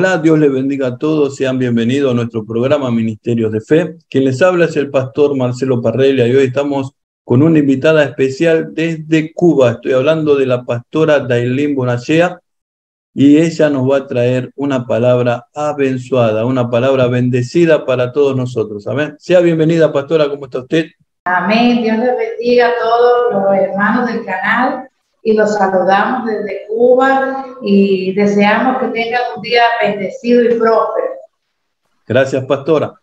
Hola, Dios les bendiga a todos, sean bienvenidos a nuestro programa Ministerios de Fe. Quien les habla es el pastor Marcelo Parrelia y hoy estamos con una invitada especial desde Cuba. Estoy hablando de la pastora Dailín Bonachea y ella nos va a traer una palabra abençoada, una palabra bendecida para todos nosotros. Amén. Sea bienvenida, pastora, ¿cómo está usted? Amén. Dios les bendiga a todos los hermanos del canal y los saludamos desde Cuba y deseamos que tengan un día bendecido y próspero. Gracias, pastora.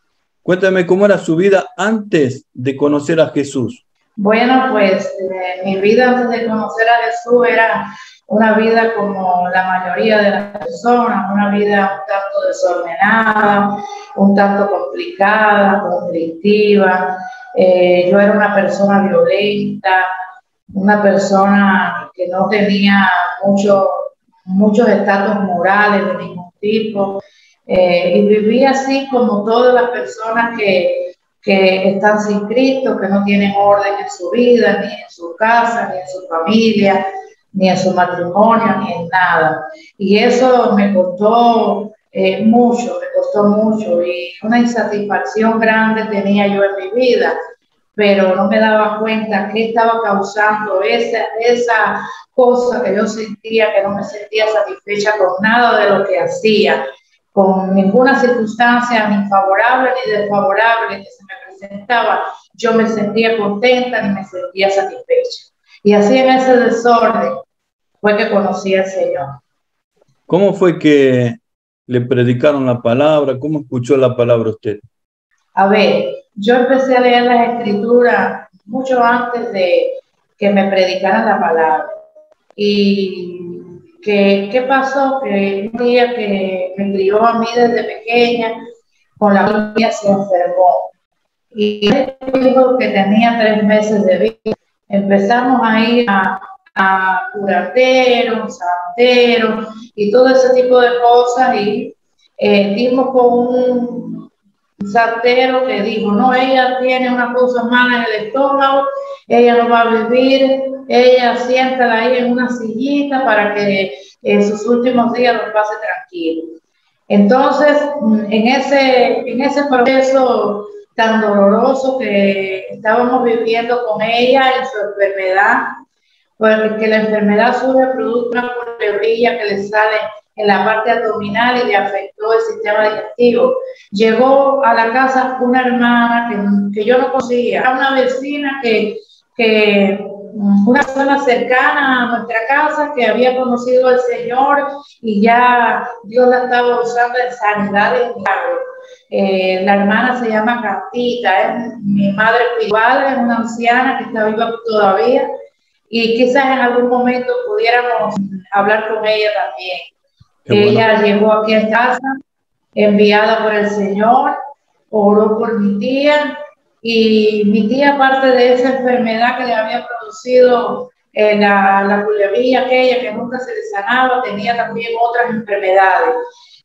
Cuéntame cómo era su vida antes de conocer a Jesús. Bueno, pues mi vida antes de conocer a Jesús era una vida como la mayoría de las personas, una vida un tanto desordenada, un tanto complicada, conflictiva. Yo era una persona violenta, una persona que no tenía muchos estatus morales de ningún tipo, y vivía así como todas las personas que están sin Cristo, que no tienen orden en su vida, ni en su casa, ni en su familia, ni en su matrimonio, ni en nada. Y eso me costó mucho, y una insatisfacción grande tenía yo en mi vida, pero no me daba cuenta qué estaba causando esa cosa que yo sentía, que no me sentía satisfecha con nada de lo que hacía, con ninguna circunstancia ni favorable ni desfavorable que se me presentaba. Yo me sentía contenta ni me sentía satisfecha. Y así en ese desorden fue que conocí al Señor. ¿Cómo fue que le predicaron la palabra? ¿Cómo escuchó la palabra usted? A ver, yo empecé a leer las Escrituras mucho antes de que me predicaran la palabra. Y ¿qué pasó? Que un día que me crió a mí desde pequeña, con la familia se enfermó. Y dijo que tenía 3 meses de vida. Empezamos a ir a curanderos, santeros y todo ese tipo de cosas. Y dimos con un santero que dijo, no, ella tiene una cosa mala en el estómago, ella no va a vivir, ella siéntala ahí en una sillita para que sus últimos días los pase tranquilo. Entonces, en ese proceso tan doloroso que estábamos viviendo con ella en su enfermedad, porque la enfermedad surge producto de una culebrilla que le sale en la parte abdominal y le afectó el sistema digestivo. Llegó a la casa una hermana que yo no conocía, era una vecina una persona cercana a nuestra casa que había conocido al Señor y ya Dios la estaba usando en sanidad de milagro. La hermana se llama Castita, es mi madre espiritual, es una anciana que está viva todavía y quizás en algún momento pudiéramos hablar con ella también. Ella llegó aquí a casa, enviada por el Señor, oró por mi tía, y mi tía, aparte de esa enfermedad que le había producido la culebrilla aquella que nunca se le sanaba, tenía también otras enfermedades.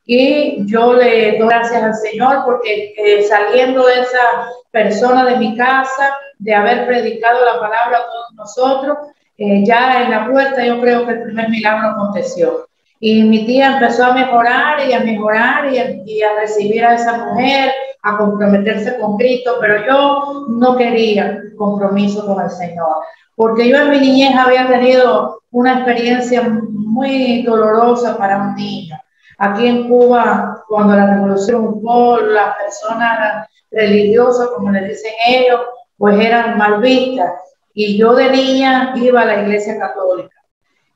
Y yo le doy gracias al Señor porque saliendo de esa persona de mi casa, de haber predicado la palabra a todos nosotros, ya en la puerta yo creo que el primer milagro aconteció. Y mi tía empezó a mejorar y a mejorar y a recibir a esa mujer, a comprometerse con Cristo, pero yo no quería compromiso con el Señor, porque yo en mi niñez había tenido una experiencia muy dolorosa para un niño. Aquí en Cuba, cuando la revolución hubo, las personas religiosas, como les dicen ellos, pues eran mal vistas. Y yo de niña iba a la iglesia católica.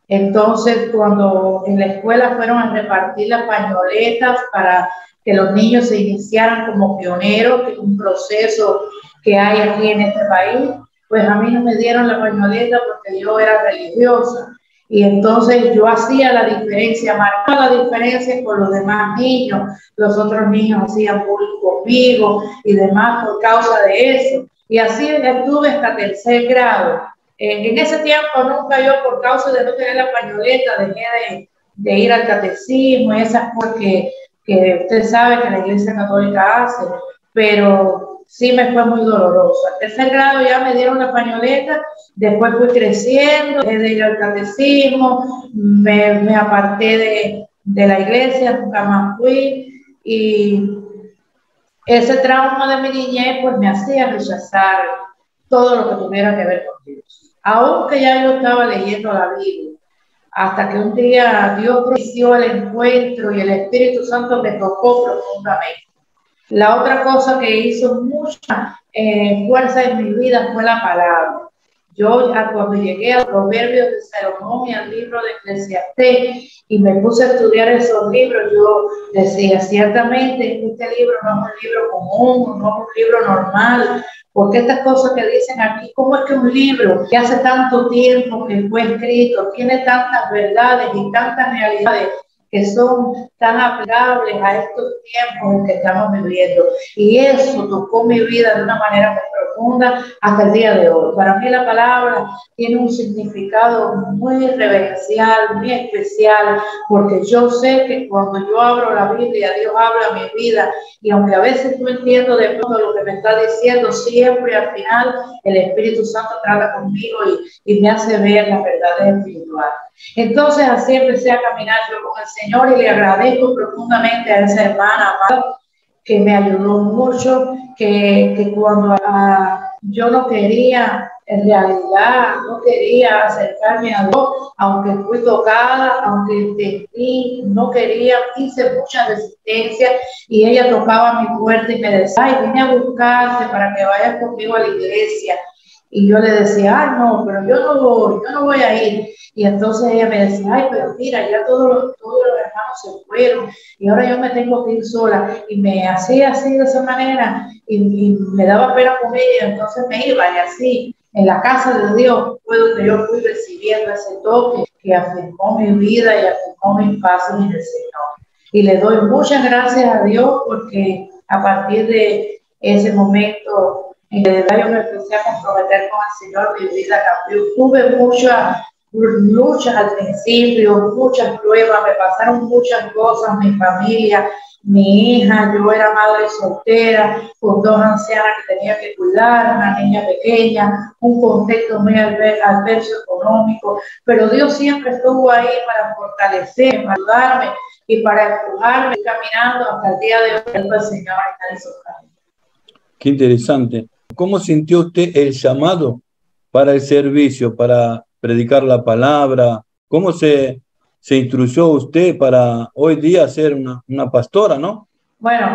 Entonces, cuando en la escuela fueron a repartir las pañoletas para que los niños se iniciaran como pioneros, que es un proceso que hay aquí en este país, pues a mí no me dieron la pañoleta porque yo era religiosa. Y entonces yo hacía la diferencia, marcaba la diferencia con los demás niños. Los otros niños hacían bullying conmigo y demás por causa de eso. Y así estuve hasta 3er grado. En ese tiempo nunca yo, por causa de no tener la pañoleta, dejé de ir al catecismo y esas cosas que usted sabe que la Iglesia Católica hace, pero sí me fue muy doloroso. Al 3er grado ya me dieron la pañoleta, después fui creciendo, dejé de ir al catecismo, me aparté de la iglesia, nunca más fui, y ese trauma de mi niñez pues me hacía rechazar todo lo que tuviera que ver con Dios. Aunque ya yo estaba leyendo la Biblia, hasta que un día Dios propició el encuentro y el Espíritu Santo me tocó profundamente. La otra cosa que hizo mucha fuerza en mi vida fue la palabra. Yo cuando llegué a Proverbios de Salomón y al libro de Eclesiastés y me puse a estudiar esos libros, yo decía, ciertamente este libro no es un libro común, no es un libro normal, porque estas cosas que dicen aquí, ¿cómo es que un libro que hace tanto tiempo que fue escrito tiene tantas verdades y tantas realidades que son tan aplicables a estos tiempos en que estamos viviendo? Y eso tocó mi vida de una manera muy profunda hasta el día de hoy. Para mí la palabra tiene un significado muy reverencial, muy especial, porque yo sé que cuando yo abro la Biblia, Dios habla a mi vida, y aunque a veces no entiendo de pronto lo que me está diciendo, siempre al final el Espíritu Santo trata conmigo y me hace ver las verdades espirituales. Entonces así empecé a caminar yo con el Señor y le agradezco profundamente a esa hermana amada que me ayudó mucho, que cuando yo no quería, en realidad no quería acercarme a Dios, aunque fui tocada, aunque entendí, no quería, hice mucha resistencia y ella tocaba mi puerta y me decía, ay, vine a buscarte para que vayas conmigo a la iglesia. Y yo le decía, ay, no, pero yo no voy a ir. Y entonces ella me decía, ay, pero mira, ya todos los hermanos se fueron y ahora yo me tengo que ir sola. Y me hacía así de esa manera y me daba pena con ella. Entonces me iba y así, en la casa de Dios fue donde yo fui recibiendo ese toque que afirmó mi vida y afirmó mi paso en el Señor. Y le doy muchas gracias a Dios porque a partir de ese momento en que yo me empecé a comprometer con el Señor, mi vida cambió. Tuve muchas luchas al principio, muchas pruebas, me pasaron muchas cosas, mi familia, mi hija, yo era madre soltera, con dos ancianas que tenía que cuidar, una niña pequeña, un contexto muy adverso económico, pero Dios siempre estuvo ahí para fortalecerme, para ayudarme y para empujarme caminando hasta el día de hoy, el Señor está en su camino. Qué interesante. ¿Cómo sintió usted el llamado para el servicio, para predicar la palabra? ¿Cómo se instruyó usted para hoy día ser una pastora, no? Bueno,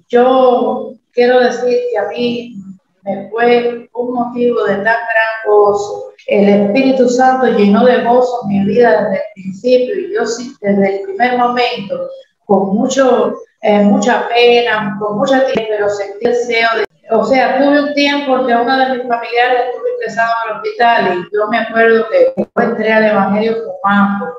yo quiero decir que a mí me fue un motivo de tan gran gozo. El Espíritu Santo llenó de gozo mi vida desde el principio y yo sí, desde el primer momento, con mucha pena, con mucha tiempo, pero sentí el deseo de... O sea, tuve un tiempo que uno de mis familiares estuvo ingresado al hospital y yo me acuerdo que yo entré al Evangelio fumando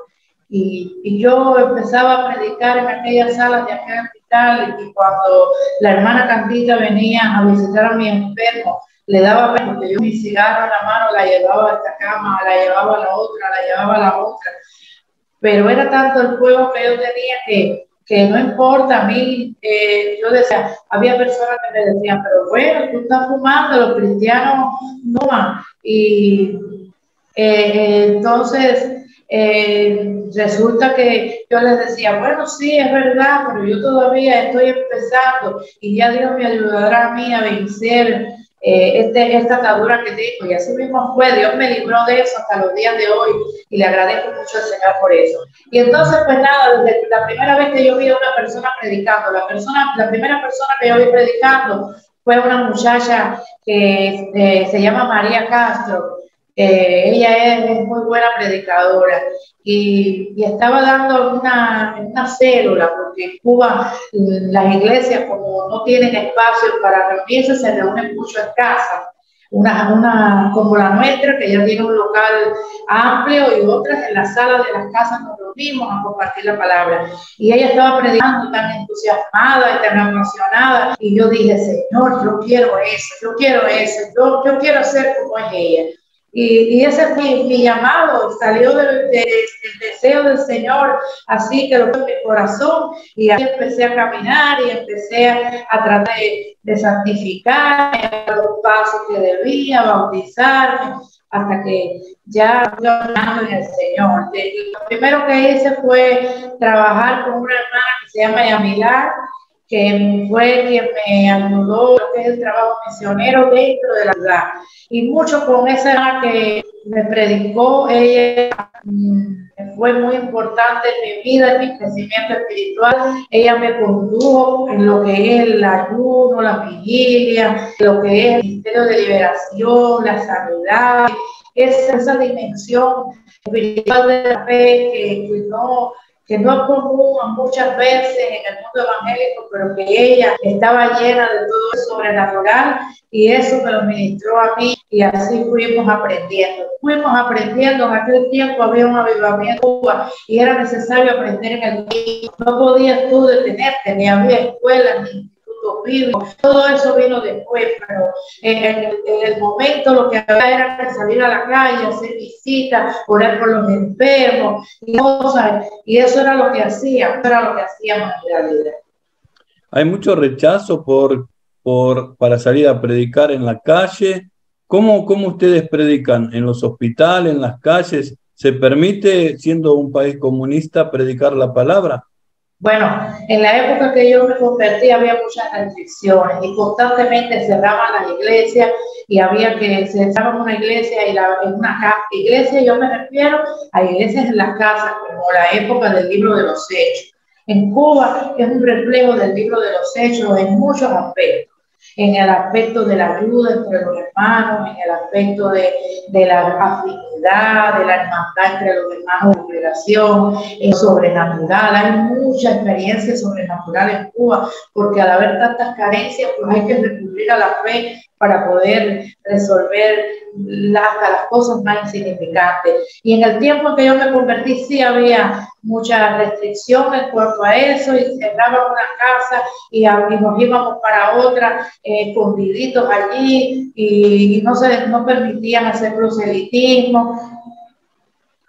y yo empezaba a predicar en aquellas salas de aquel hospital y cuando la hermana Candita venía a visitar a mi enfermo, le daba pena porque yo mi cigarro en la mano la llevaba a esta cama, la llevaba a la otra, la llevaba a la otra. Pero era tanto el fuego que yo tenía que no importa, a mí, yo decía, había personas que me decían, pero bueno, tú estás fumando, los cristianos no fuman. Y entonces resulta que yo les decía, bueno, sí, es verdad, pero yo todavía estoy empezando y ya Dios me ayudará a mí a vencer esta atadura que tengo. Y así mismo fue, Dios me libró de eso hasta los días de hoy y le agradezco mucho al Señor por eso. Y entonces, pues nada, desde la primera vez que yo vi a una persona predicando, la primera persona que yo vi predicando fue una muchacha que se llama María Castro. Ella es muy buena predicadora y estaba dando una célula, porque en Cuba las iglesias, como no tienen espacio para reunirse, se reúnen mucho en casa. Una como la nuestra, que ya tiene un local amplio, y otras en las salas de las casas nos reunimos a compartir la palabra. Y ella estaba predicando tan entusiasmada y tan emocionada, y yo dije, Señor, yo quiero eso, yo quiero ser como es ella. Y ese fue mi llamado, salió del deseo del Señor, así que lo fue en mi corazón, y ahí empecé a caminar y empecé a tratar de santificar los pasos que debía, bautizarme, hasta que ya yo en el Señor. Lo primero que hice fue trabajar con una hermana que se llama Yamilá, que fue quien me ayudó, que es el trabajo misionero dentro de la ciudad. Y mucho con esa hermana que me predicó, ella fue muy importante en mi vida, en mi crecimiento espiritual. Ella me condujo en lo que es el ayuno, la vigilia, lo que es el ministerio de liberación, la sanidad, esa dimensión espiritual de la fe que no es común muchas veces en el mundo evangélico, pero que ella estaba llena de todo eso sobrenatural, y eso me lo ministró a mí, y así fuimos aprendiendo. En aquel tiempo había un avivamiento en Cuba y era necesario aprender en el tiempo. No podías tú detenerte, ni había escuelas, ni institutos bíblicos. Todo eso vino después, pero en el momento lo que había era que salir a la calle, hacer visitas, orar por los enfermos y cosas, y eso era lo que hacíamos en realidad. Hay mucho rechazo para salir a predicar en la calle. ¿Cómo ustedes predican? ¿En los hospitales, en las calles? ¿Se permite, siendo un país comunista, predicar la palabra? Bueno, en la época que yo me convertí había muchas restricciones y constantemente cerraban las iglesias, y había que cerrar una iglesia y en una casa. Iglesia, yo me refiero a iglesias en las casas, como la época del libro de los Hechos. En Cuba es un reflejo del libro de los Hechos en muchos aspectos. En el aspecto de la ayuda entre los hermanos, en el aspecto de la afinidad, de la hermandad entre los hermanos de liberación, en sobrenatural. Hay mucha experiencia sobrenatural en Cuba, porque al haber tantas carencias, pues hay que recurrir a la fe para poder resolver hasta las cosas más insignificantes. Y en el tiempo en que yo me convertí, sí había mucha restricción en cuanto a eso, y cerraban una casa y nos íbamos para otra, escondiditos allí, y no permitían hacer proselitismo.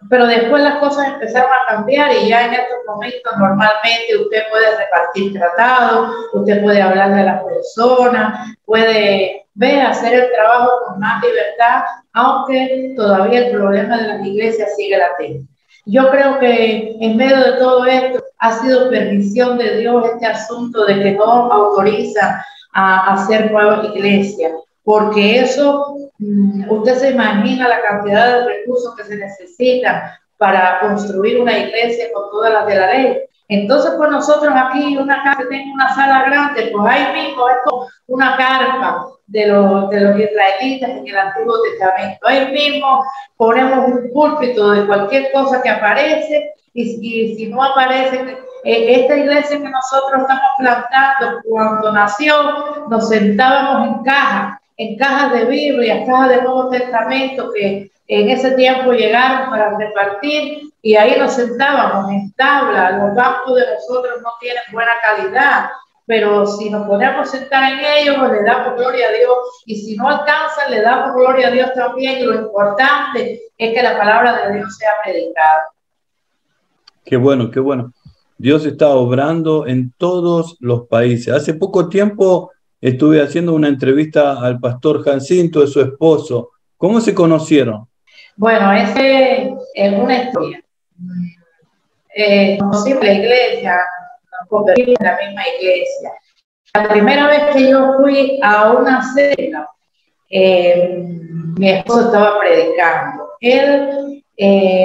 Pero después las cosas empezaron a cambiar, y ya en estos momentos normalmente usted puede repartir tratados, usted puede hablar de las personas, puede hacer el trabajo con más libertad, aunque todavía el problema de las iglesias sigue latente. Yo creo que en medio de todo esto ha sido permisión de Dios este asunto de que no autoriza a hacer nuevas iglesias, porque eso, usted se imagina la cantidad de recursos que se necesitan para construir una iglesia con todas las de la ley. Entonces, pues nosotros aquí, una casa que tenga una sala grande, pues ahí mismo es como una carpa de los israelitas en el Antiguo Testamento. Ahí mismo ponemos un púlpito de cualquier cosa que aparece, y si no aparece, esta iglesia que nosotros estamos plantando, cuando nació, nos sentábamos en cajas de Biblia, cajas de Nuevo Testamento, que en ese tiempo llegaron para repartir, y ahí nos sentábamos en tabla. Los bancos de nosotros no tienen buena calidad, pero si nos podemos sentar en ellos, le damos gloria a Dios, y si no alcanzan, le damos gloria a Dios también, y lo importante es que la palabra de Dios sea predicada. Qué bueno, qué bueno. Dios está obrando en todos los países. Hace poco tiempo estuve haciendo una entrevista al pastor Jacinto, de su esposo. ¿Cómo se conocieron? Bueno, ese es una historia. Conocimos la iglesia, nos convertimos en la misma iglesia. La primera vez que yo fui a una cena, mi esposo estaba predicando. Él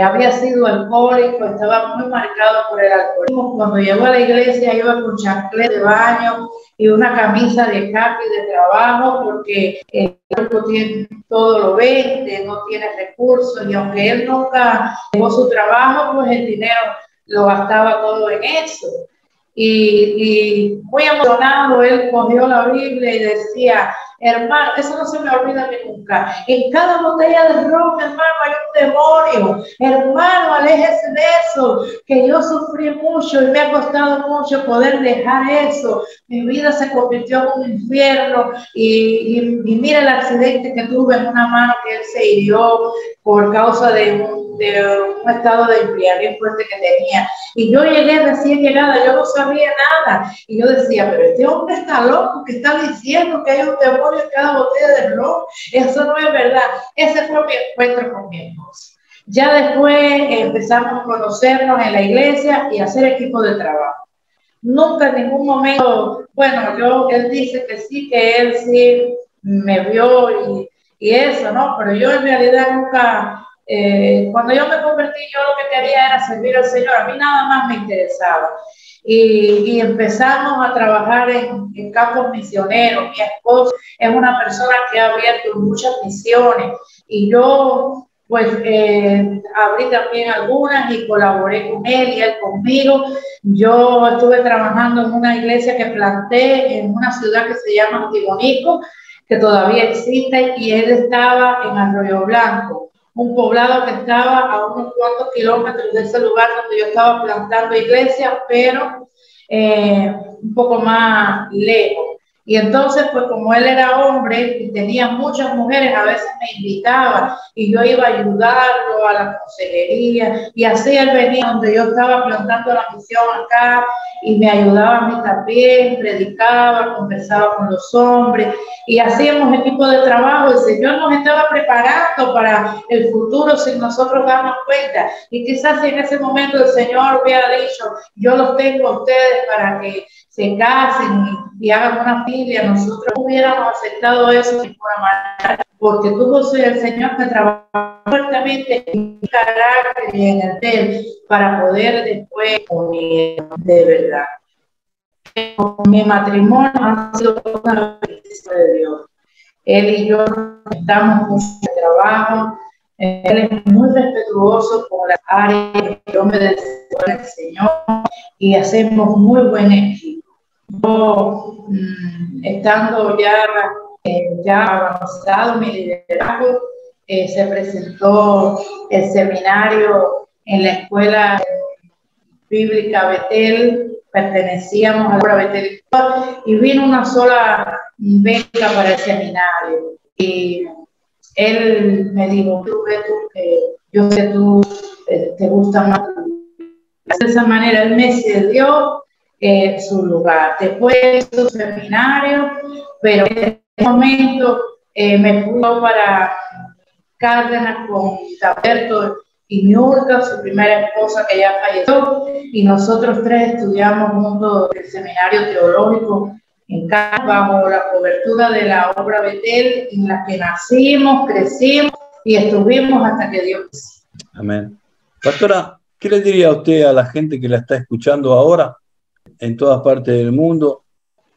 había sido alcohólico, estaba muy marcado por el alcoholismo. Cuando llegó a la iglesia iba con chanclet de baño y una camisa de khaki de trabajo, porque el cuerpo tiene todo lo vende, no tiene recursos, y aunque él nunca dejó su trabajo, pues el dinero lo gastaba todo en eso. Y muy emocionado, él cogió la Biblia y decía: hermano, eso no se me olvida nunca. En cada botella de ron, hermano, hay un demonio. Hermano, aléjese de eso, que yo sufrí mucho y me ha costado mucho poder dejar eso. Mi vida se convirtió en un infierno, y mira el accidente que tuve en una mano, que él se hirió por causa de un estado de embriaguez fuerte que tenía. Y yo llegué recién llegada, yo no sabía nada. Y yo decía: pero este hombre está loco, que está diciendo que hay un demonio en cada botella de ron. Eso no es verdad. Ese fue mi encuentro con mi esposa. Ya después empezamos a conocernos en la iglesia y a hacer equipo de trabajo. Nunca en ningún momento, bueno, él dice que él sí me vio y eso, ¿no? Pero yo en realidad nunca, cuando yo me convertí, yo lo que quería era servir al Señor, a mí nada más me interesaba. Y empezamos a trabajar en campos misioneros. Mi esposo es una persona que ha abierto muchas misiones y yo pues abrí también algunas y colaboré con él y él conmigo. Yo estuve trabajando en una iglesia que planté en una ciudad que se llama Antiguanico, que todavía existe, y él estaba en Arroyo Blanco, un poblado que estaba a unos cuantos kilómetros de ese lugar donde yo estaba plantando iglesias, pero un poco más lejos. Y entonces, pues como él era hombre y tenía muchas mujeres, a veces me invitaba y yo iba a ayudarlo a la consejería, y así él venía donde yo estaba plantando la misión acá y me ayudaba a mí también, predicaba, conversaba con los hombres y hacíamos equipo de trabajo. El Señor nos estaba preparando para el futuro sin nosotros darnos cuenta, y quizás si en ese momento el Señor hubiera dicho, yo los tengo a ustedes para que se casen y hagan una familia, nosotros hubiéramos aceptado eso de ninguna manera, porque tuvo el Señor que trabajar fuertemente en mi carácter y en el de él para poder después unir de verdad. Mi matrimonio ha sido una bendición de Dios. Él y yo estamos mucho en trabajo. Él es muy respetuoso con las áreas que yo me deseo del Señor y hacemos muy buen equipo. Yo, estando ya avanzado mi liderazgo, se presentó el seminario en la escuela bíblica Betel, pertenecíamos a la obra Betel, y vino una sola beca para el seminario. Y él me dijo, yo sé que tú te gusta más. De esa manera él me cedió su lugar. Después de su seminario, pero en ese momento me fui para Cárdenas con Alberto y Niurka, su primera esposa que ya falleció, y nosotros tres estudiamos juntos el seminario teológico en Cárdenas bajo la cobertura de la obra Betel, en la que nacimos, crecimos y estuvimos hasta que Dios quiso. Amén. Pastora, ¿qué le diría a usted a la gente que la está escuchando ahora en todas partes del mundo?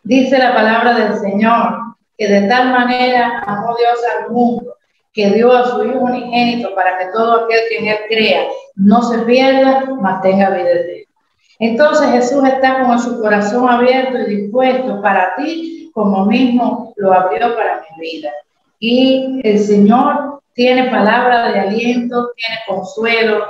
Dice la palabra del Señor que de tal manera amó Dios al mundo que dio a su Hijo unigénito para que todo aquel que en él crea no se pierda, mas tenga vida eterna. Entonces Jesús está con su corazón abierto y dispuesto para ti, como mismo lo abrió para mi vida. Y el Señor tiene palabra de aliento, tiene consuelo,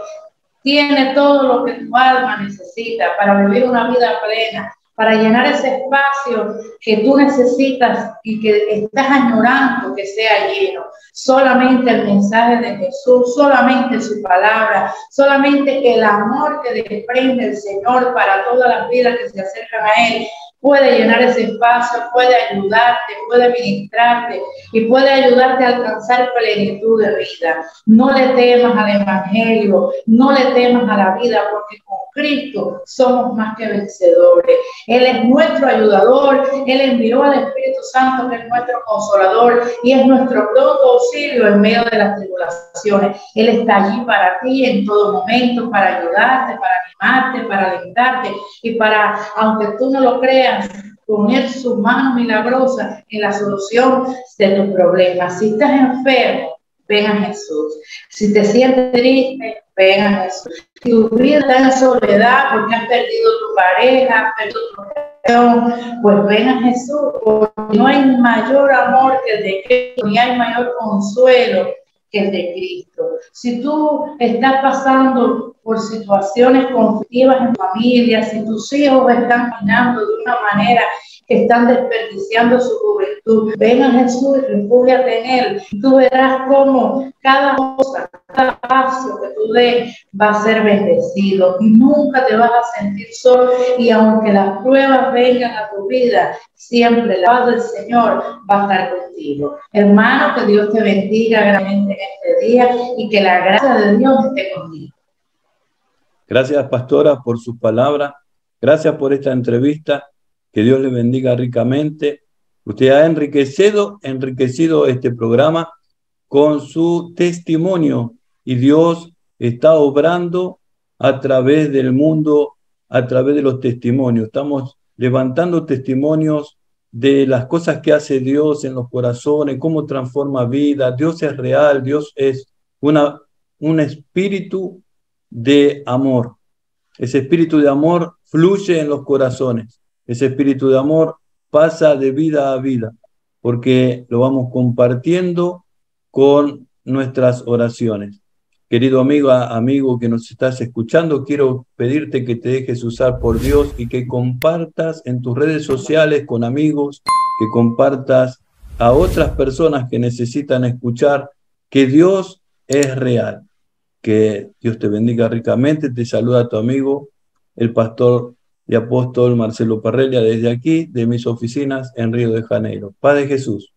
tiene todo lo que tu alma necesita para vivir una vida plena, para llenar ese espacio que tú necesitas y que estás añorando que sea lleno. Solamente el mensaje de Jesús, solamente su palabra, solamente el amor que desprende el Señor para todas las vidas que se acercan a Él puede llenar ese espacio, puede ayudarte, puede ministrarte y puede ayudarte a alcanzar plenitud de vida. No le temas al Evangelio, no le temas a la vida, porque con Cristo somos más que vencedores. Él es nuestro ayudador, Él envió al Espíritu Santo, que es nuestro consolador y es nuestro pronto auxilio en medio de las tribulaciones. Él está allí para ti en todo momento, para ayudarte, para animarte, para alentarte y para, aunque tú no lo creas, poner su mano milagrosa en la solución de tus problemas. Si estás enfermo, ven a Jesús. Si te sientes triste, ven a Jesús. Si tu vida está en soledad porque has perdido tu pareja, has perdido tu relación, pues ven a Jesús. Porque no hay mayor amor que el de Cristo, ni hay mayor consuelo que el de Cristo. Si tú estás pasando por situaciones conflictivas en familia, si tus hijos están caminando de una manera que están desperdiciando su juventud. Ven a Jesús y refúgiate en Él. Tú verás cómo cada cosa, cada paso que tú des va a ser bendecido. Nunca te vas a sentir solo, y aunque las pruebas vengan a tu vida, siempre la paz del Señor va a estar contigo. Hermano, que Dios te bendiga grandemente en este día y que la gracia de Dios esté contigo. Gracias, pastora, por sus palabras. Gracias por esta entrevista. Que Dios le bendiga ricamente. Usted ha enriquecido este programa con su testimonio, y Dios está obrando a través del mundo, a través de los testimonios. Estamos levantando testimonios de las cosas que hace Dios en los corazones, cómo transforma vidas. Dios es real, Dios es un espíritu de amor. Ese espíritu de amor fluye en los corazones. Ese espíritu de amor pasa de vida a vida, porque lo vamos compartiendo con nuestras oraciones. Querido amigo que nos estás escuchando, quiero pedirte que te dejes usar por Dios y que compartas en tus redes sociales con amigos, que compartas a otras personas que necesitan escuchar que Dios es real. Que Dios te bendiga ricamente. Te saluda tu amigo, el pastor y apóstol Marcelo Parrelia, desde aquí, de mis oficinas en Río de Janeiro. Paz de Jesús.